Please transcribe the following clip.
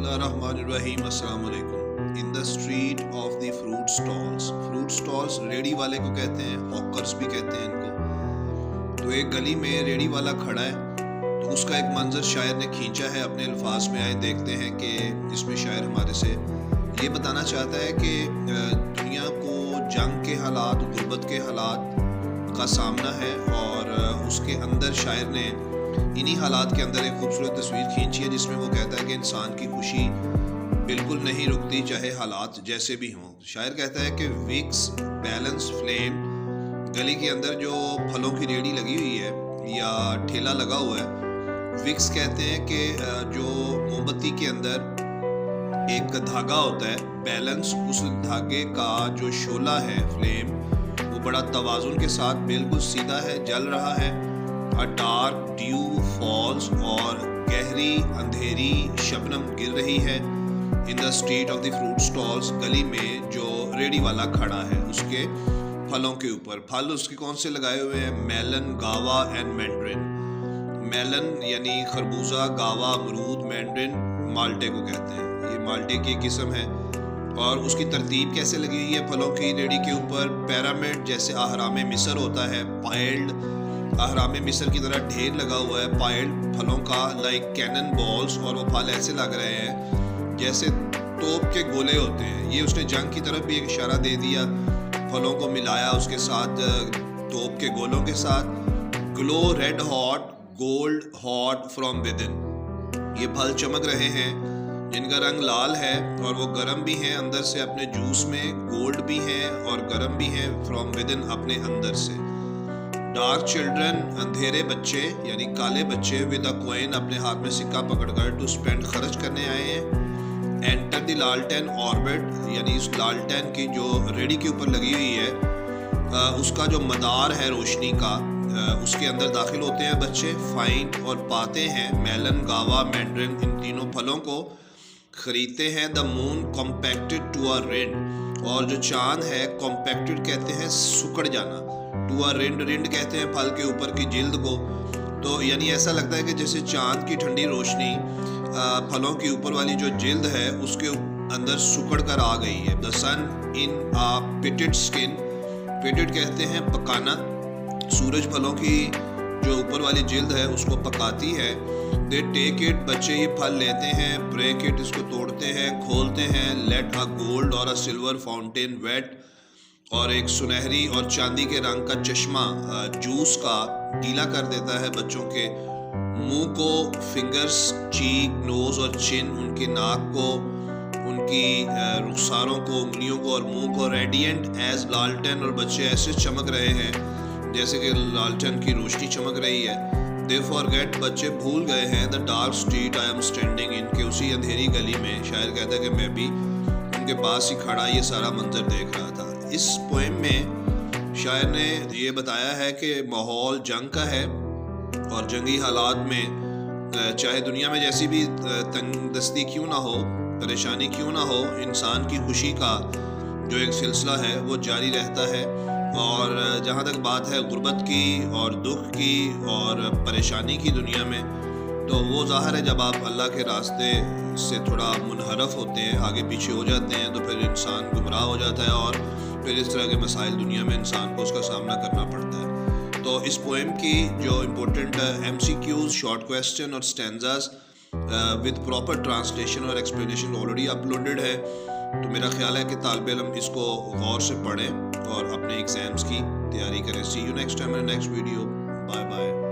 बिस्मिल्लाहिर्रहमानिर्रहीम अस्सलाम वालेकुम। In the street of the fruit stalls ready वाले को कहते हैं, हॉकर्स भी कहते हैं इनको। तो एक गली में रेडी वाला खड़ा है, तो उसका एक मंजर शायर ने खींचा है अपने अल्फाज में। आए देखते हैं कि इसमें शायर हमारे से ये बताना चाहता है कि दुनिया को जंग के हालात, गुर्बत के हालात का सामना है, और उसके अंदर शायर ने इन्हीं हालात के अंदर एक खूबसूरत तस्वीर खींची है जिसमें वो कहता है कि इंसान की खुशी बिल्कुल नहीं रुकती चाहे हालात जैसे भी हों। शायर कहता है कि विक्स, बैलेंस, फ्लेम, गली के अंदर जो फलों की रेहड़ी लगी हुई है या ठेला लगा हुआ है, विक्स कहते हैं कि जो मोमबत्ती के अंदर एक धागा होता है, बैलेंस, उस धागे का जो शोला है, फ्लेम, वो बड़ा तवाज़ुन के साथ बिल्कुल सीधा है, जल रहा है। A dark dew falls, और गहरी अंधेरी शबनम गिर रही है। In the street of the fruit stalls, गली में जो रेडी वाला खड़ा है उसके फलों के ऊपर। फल उसके कौन से लगाए हुए हैं? मेलन, गावा एंड मैंड्रिन। मेलन यानी खरबूजा, गावा अमरूद, मैंड्रिन माल्टे को कहते हैं। ये माल्टे की एक किस्म है। और उसकी तरतीब कैसे लगी हुई है फलों की रेडी के ऊपर? पिरामिड, जैसे अहराम मिस्र होता है, पाइल्ड, अहराम मिस्र की तरह ढेर लगा हुआ है पाइल्ड फलों का, लाइक कैनन बॉल्स, और वो फल ऐसे लग रहे हैं जैसे तोप के गोले होते हैं। ये उसने जंग की तरफ भी एक इशारा दे दिया, फलों को मिलाया उसके साथ तोप के गोलों के साथ। Glow red hot, gold hot from with in. ये फल चमक रहे हैं जिनका रंग लाल है, और वो गर्म भी हैं अंदर से अपने जूस में, गोल्ड भी हैं और गर्म भी हैं फ्रॉम विद इन, अपने अंदर से। डार्क चिल्ड्रन, अंधेरे बच्चे यानी काले बच्चे, विद अ कॉइन, अपने हाथ में सिक्का पकड़कर, टू स्पेंड, खर्च करने आए हैं। एंटर द लालटेन ऑर्बिट, यानी इस लालटेन की जो रेडी के ऊपर लगी हुई है उसका जो मदार है रोशनी का, उसके अंदर दाखिल होते हैं बच्चे। फाइंड, और पाते हैं मेलन, गावा, मैंड्रिन, इन तीनों फलों को खरीदते हैं। The moon compacted to a rind, और जो चांद है, कॉम्पैक्टेड कहते हैं सुकड़ जाना, टू अ रिंड, रिंड कहते हैं फल के ऊपर की जिल्द को। तो यानी ऐसा लगता है कि जैसे चांद की ठंडी रोशनी फलों की ऊपर वाली जो जिल्द है उसके अंदर सुकड़ कर आ गई है। The sun in a pitted skin, pitted कहते हैं पकाना, सूरज फलों की जो ऊपर वाली जिल्द है उसको पकाती है। दे टेक इट, बच्चे ये फल लेते हैं। ब्रेक इट, इसको तोड़ते हैं, खोलते हैं। लेट अ गोल्ड और अ सिल्वर फाउंटेन वेट, और एक सुनहरी और चांदी के रंग का चश्मा जूस का गीला कर देता है बच्चों के मुंह को। फिंगर्स, चीक, नोज और चिन, उनके नाक को, उनकी रुखसारों को, उंगलियों को और मुंह को। रेडिएंट एज लालटेन, और बच्चे ऐसे चमक रहे हैं जैसे कि लालटेन की रोशनी चमक रही है। दे फॉरगेट, बच्चे भूल गए हैं। The dark street I am standing in, के उसी अंधेरी गली में शायर कहता है कि मैं भी उनके पास ही खड़ा ये सारा मंजर देख रहा था। इस पोएम में शायर ने ये बताया है कि माहौल जंग का है, और जंगी हालात में चाहे दुनिया में जैसी भी तंगदस्ती क्यों ना हो, परेशानी क्यों ना हो, इंसान की खुशी का जो एक सिलसिला है वो जारी रहता है। और जहाँ तक बात है गुर्बत की और दुख की और परेशानी की दुनिया में, तो वो ज़ाहिर है जब आप अल्लाह के रास्ते से थोड़ा मुनहरफ होते हैं, आगे पीछे हो जाते हैं, तो फिर इंसान गुमराह हो जाता है, और फिर इस तरह के मसाइल दुनिया में इंसान को उसका सामना करना पड़ता है। तो इस पोएम की जो इम्पोर्टेंट MCQs, शॉर्ट क्वेश्चन और स्टैंजास विद प्रॉपर ट्रांसलेशन और एक्सप्लेनेशन ऑलरेडी अपलोडेड है। तो मेरा ख्याल है कि तालिब इल्म इसको गौर से पढ़ें और अपने एग्ज़ाम्स की तैयारी करें। See you next time in next video. Bye bye.